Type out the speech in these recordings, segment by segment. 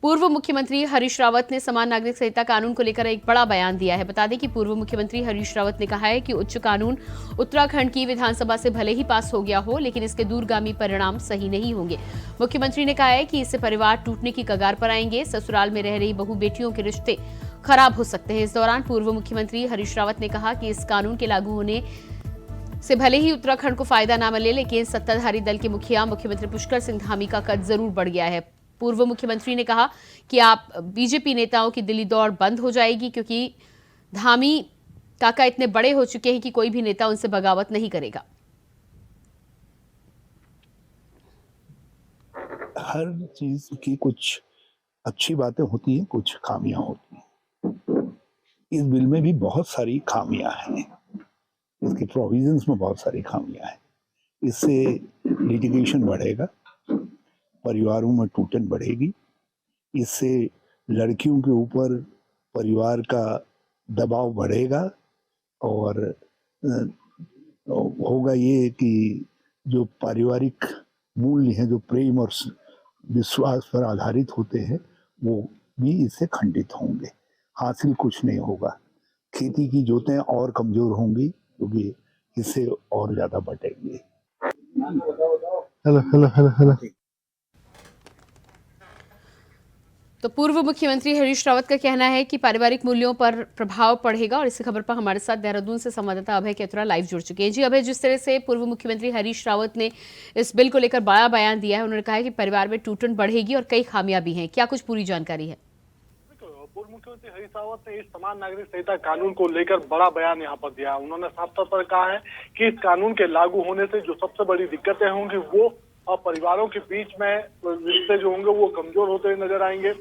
पूर्व मुख्यमंत्री हरीश रावत ने समान नागरिक संहिता कानून को लेकर एक बड़ा बयान दिया है। बता दें कि पूर्व मुख्यमंत्री हरीश रावत ने कहा है कि उच्च कानून उत्तराखंड की विधानसभा से भले ही पास हो गया हो, लेकिन इसके दूरगामी परिणाम सही नहीं होंगे। मुख्यमंत्री ने कहा है कि इससे परिवार टूटने की कगार पर आएंगे, ससुराल में रह रही बहु बेटियों के रिश्ते खराब हो सकते हैं। इस दौरान पूर्व मुख्यमंत्री हरीश रावत ने कहा कि इस कानून के लागू होने से भले ही उत्तराखंड को फायदा न मिले, लेकिन सत्ताधारी दल के मुखिया मुख्यमंत्री पुष्कर सिंह धामी का कद जरूर बढ़ गया है। पूर्व मुख्यमंत्री ने कहा कि आप बीजेपी नेताओं की दिल्ली दौड़ बंद हो जाएगी, क्योंकि धामी काका इतने बड़े हो चुके हैं कि कोई भी नेता उनसे बगावत नहीं करेगा। हर चीज की कुछ अच्छी बातें होती हैं, कुछ खामियां होती हैं। इस बिल में भी बहुत सारी खामियां हैं, इसके प्रोविजंस में बहुत सारी खामियां हैं। इससे लिटिगेशन बढ़ेगा, परिवारों में टूटन बढ़ेगी, इससे लड़कियों के ऊपर परिवार का दबाव बढ़ेगा और होगा ये कि जो पारिवारिक मूल्य हैं, जो प्रेम और विश्वास पर आधारित होते हैं, वो भी इससे खंडित होंगे। हासिल कुछ नहीं होगा। खेती की जोतें और कमजोर होंगी, क्योंकि इससे और ज्यादा बटेंगे। हेलो। तो पूर्व मुख्यमंत्री हरीश रावत का कहना है कि पारिवारिक मूल्यों पर प्रभाव पड़ेगा। और इसी खबर पर हमारे साथ देहरादून से संवाददाता अभय केतुरा लाइव जुड़ चुके हैं। जी अभय, जिस तरह से पूर्व मुख्यमंत्री हरीश रावत ने इस बिल को लेकर बड़ा बयान दिया है, उन्होंने कहा है कि परिवार में टूटन बढ़ेगी और कई खामियां भी हैं। क्या कुछ पूरी जानकारी है? पूर्व मुख्यमंत्री हरीश रावत ने इस समान नागरिक संहिता कानून को लेकर बड़ा बयान यहाँ पर दिया। उन्होंने साफ तौर पर कहा है कि इस कानून के लागू होने से जो सबसे बड़ी दिक्कतें होंगी वो परिवारों के बीच में रिश्ते जो होंगे वो कमजोर होते हुए नजर आएंगे।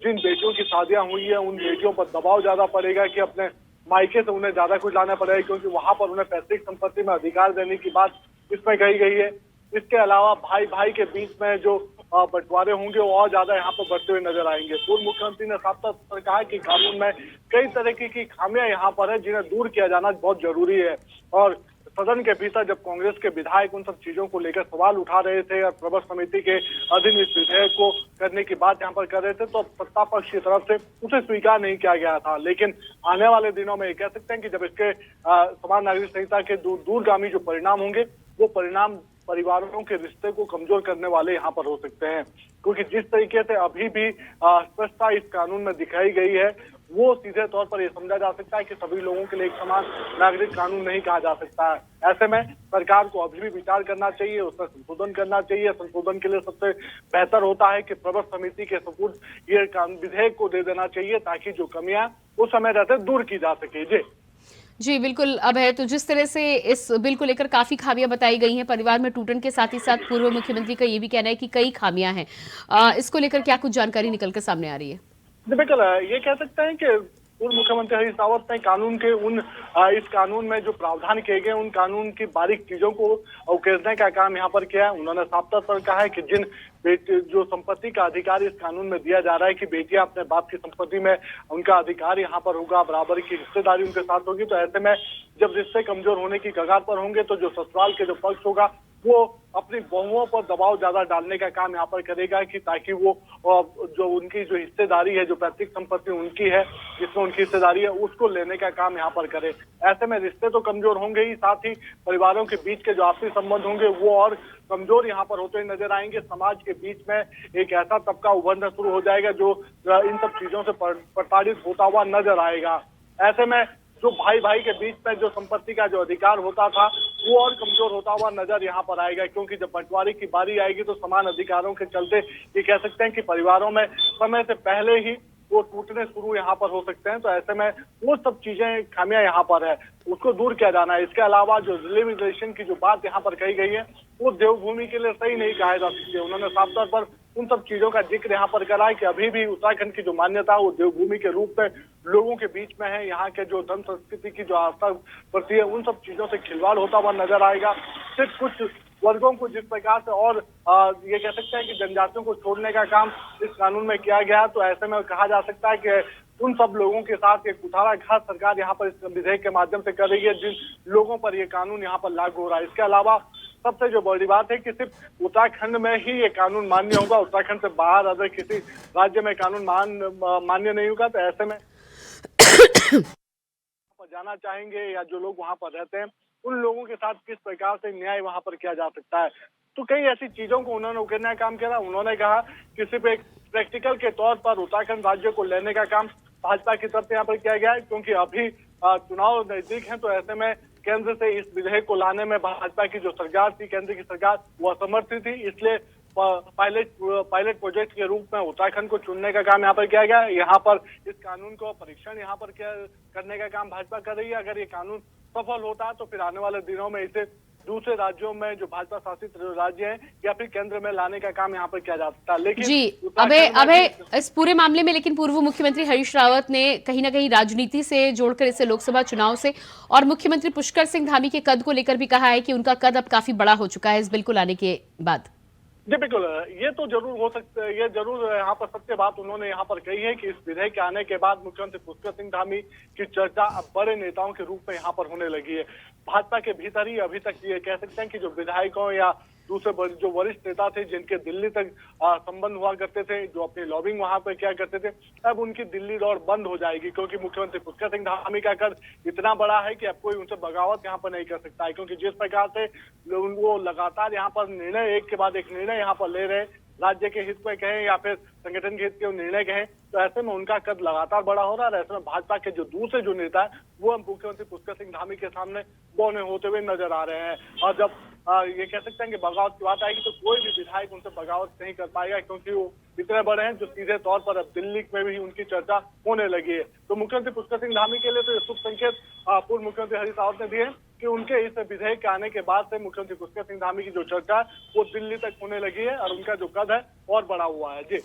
जिन बेटियों की शादियां हुई है उन बेटियों पर दबाव ज्यादा पड़ेगा कि अपने मायके से उन्हें ज्यादा कुछ लाना पड़ेगा, क्योंकि वहां पर उन्हें पैतृक संपत्ति में अधिकार देने की बात इसमें कही गई है। इसके अलावा भाई भाई के बीच में जो बंटवारे होंगे वो और ज्यादा यहाँ पर बढ़ते हुए नजर आएंगे। पूर्व मुख्यमंत्री ने साफ तौर पर कहा कि कानून में कई तरह की खामियां यहाँ पर है, जिन्हें दूर किया जाना बहुत जरूरी है। और सदन के भीतर जब कांग्रेस के विधायक उन सब चीजों को लेकर सवाल उठा रहे थे और प्रवर समिति के अधीन इस विधेयक को करने की बात यहाँ पर कर रहे थे, तो सत्ता पक्ष की तरफ से उसे स्वीकार नहीं किया गया था। लेकिन आने वाले दिनों में ये कह सकते हैं कि जब इसके समान नागरिक संहिता के दूरगामी जो परिणाम होंगे, वो परिणाम परिवारों के रिश्ते को कमजोर करने वाले यहाँ पर हो सकते हैं। क्योंकि जिस तरीके से अभी भी स्पष्टता इस कानून में दिखाई गई है, वो सीधे तौर पर यह समझा जा सकता है कि सभी लोगों के लिए एक समान नागरिक कानून नहीं कहा जा सकता है। ऐसे में सरकार को अभी भी विचार करना चाहिए, उसमें संशोधन करना चाहिए। संशोधन के लिए सबसे बेहतर होता है कि प्रवर समिति के सपुर्द ये विधेयक को दे देना चाहिए, ताकि जो कमियां उस समय रहते दूर की जा सके। जी बिल्कुल अभय, तो जिस तरह से इस बिल को लेकर काफी खामियां बताई गई हैं, परिवार में टूटन के साथ ही साथ पूर्व मुख्यमंत्री का ये भी कहना है कि कई खामियां हैं। इसको लेकर क्या कुछ जानकारी निकल कर सामने आ रही है? बिल्कुल, ये कह सकते हैं कि पूर्व मुख्यमंत्री हरीश रावत ने कानून के इस कानून में जो प्रावधान किए गए उन कानून की बारीक चीजों को उकेरने का काम यहाँ पर किया है। उन्होंने साफ तौर पर कहा है कि जिन जो संपत्ति का अधिकार इस कानून में दिया जा रहा है कि बेटियां अपने बाप की संपत्ति में उनका अधिकार यहाँ पर होगा, बराबर की हिस्सेदारी उनके साथ होगी। तो ऐसे में जब रिश्ते कमजोर होने की कगार पर होंगे, तो जो ससुराल के जो पक्ष होगा वो अपनी बहुओं पर दबाव ज्यादा डालने का काम यहाँ पर करेगा, कि ताकि वो जो उनकी जो हिस्सेदारी है, जो पैतृक संपत्ति उनकी है जिसमें उनकी हिस्सेदारी है, उसको लेने का काम यहाँ पर करे। ऐसे में रिश्ते तो कमजोर होंगे ही, साथ ही परिवारों के बीच के जो आपसी संबंध होंगे वो और कमजोर यहाँ पर होते नजर आएंगे। समाज के बीच में एक ऐसा तबका उभरना शुरू हो जाएगा जो इन सब चीजों से प्रताड़ित होता हुआ नजर आएगा। ऐसे में जो भाई भाई के बीच में जो संपत्ति का जो अधिकार होता था वो और कमजोर होता हुआ नजर यहाँ पर आएगा, क्योंकि जब बंटवारे की बारी आएगी तो समान अधिकारों के चलते ये कह सकते हैं कि परिवारों में समय से पहले ही वो टूटने शुरू यहाँ पर हो सकते हैं। तो ऐसे में वो सब चीजें खामियां यहाँ पर है, उसको दूर किया जाना है। इसके अलावा जो रिलेशन की जो बात यहाँ पर कही गई है वो देवभूमि के लिए सही नहीं कहा जा सकती है। उन्होंने साफ तौर पर उन सब चीजों का जिक्र यहाँ पर करा है कि अभी भी उत्तराखंड की जो मान्यता वो देवभूमि के रूप में लोगों के बीच में है। यहाँ के जो धर्म संस्कृति की जो आस्था प्रति है, उन सब चीजों से खिलवाड़ होता हुआ नजर आएगा। सिर्फ कुछ वर्गों को जिस प्रकार से और ये कह सकते हैं कि जनजातियों को छोड़ने का काम इस कानून में किया गया, तो ऐसे में कहा जा सकता है कि उन सब लोगों के साथ एक कुठाराघात सरकार यहाँ पर इस विधेयक के माध्यम से कर रही है जिन लोगों पर ये कानून यहाँ पर लागू हो रहा है। इसके अलावा सबसे जो बड़ी बात है कि सिर्फ उत्तराखंड में ही ये कानून मान्य होगा, उत्तराखंड से बाहर अगर किसी राज्य में कानून मान्य नहीं होगा, तो ऐसे में जाना चाहेंगे या जो लोग वहां पर रहते हैं उन लोगों के साथ किस प्रकार से न्याय वहां पर किया जा सकता है। तो कई ऐसी चीजों को उन्होंने उकेरने का काम किया। उन्होंने कहा कि सिर्फ एक प्रैक्टिकल के तौर पर उत्तराखंड राज्य को लेने का काम भाजपा की तरफ से यहाँ पर किया गया है, क्योंकि अभी चुनाव नजदीक है, तो ऐसे में केंद्र से इस विधेयक को लाने में भाजपा की जो सरकार थी, केंद्र की सरकार, वो असमर्थ थी। इसलिए पायलट प्रोजेक्ट के रूप में उत्तराखंड को चुनने का काम यहाँ पर किया गया। यहाँ पर इस कानून को परीक्षण यहाँ पर करने का काम भाजपा कर रही है। अगर ये कानून सफल होता है तो फिर आने वाले दिनों में इसे दूसरे राज्यों में जो भाजपा शासित राज्य हैं या फिर केंद्र में लाने का काम यहाँ पर किया जा सकता है। लेकिन जी अभय इस पूरे मामले में लेकिन पूर्व मुख्यमंत्री हरीश रावत ने कहीं ना कहीं राजनीति से जोड़कर इसे लोकसभा चुनाव से और मुख्यमंत्री पुष्कर सिंह धामी के कद को लेकर भी कहा है कि उनका कद अब काफी बड़ा हो चुका है इस बिल को लाने के बाद। जी बिल्कुल, ये तो जरूर हो सकता है, ये जरूर यहाँ पर सत्य बात उन्होंने यहाँ पर कही है कि इस विधेयक के आने के बाद मुख्यमंत्री पुष्कर सिंह धामी की चर्चा अब बड़े नेताओं के रूप में यहाँ पर होने लगी है। भाजपा के भीतर ही अभी तक ये कह सकते हैं कि जो विधायकों या दूसरे जो वरिष्ठ नेता थे जिनके दिल्ली तक संबंध हुआ करते थे, जो अपनी लॉबिंग वहां पर किया करते थे, अब उनकी दिल्ली दौड़ बंद हो जाएगी, क्योंकि मुख्यमंत्री पुष्कर सिंह धामी का कद इतना बड़ा है कि अब कोई उनसे बगावत यहाँ पर नहीं कर सकता है। क्योंकि जिस प्रकार से वो लगातार यहाँ पर निर्णय एक के बाद एक निर्णय यहाँ पर ले रहे, राज्य के हित में कहें या फिर संगठन के हित के निर्णय कहें, तो ऐसे में उनका कद लगातार बड़ा हो रहा है। ऐसे में भाजपा के जो दूसरे जो नेता है वो मुख्यमंत्री पुष्कर सिंह धामी के सामने बौने होते हुए नजर आ रहे हैं। और जब ये कह सकते हैं कि बगावत की बात आएगी तो कोई भी विधायक उनसे बगावत नहीं कर पाएगा, क्योंकि वो इतने बड़े हैं जो सीधे तौर पर अब दिल्ली में भी उनकी चर्चा होने लगी है। तो मुख्यमंत्री पुष्कर सिंह धामी के लिए तो ये शुभ संकेत पूर्व मुख्यमंत्री हरीश रावत ने दिए कि उनके इस विधेयक के आने के बाद से मुख्यमंत्री पुष्कर सिंह धामी की जो चर्चा है वो दिल्ली तक होने लगी है और उनका जो कद है और बड़ा हुआ है। जी।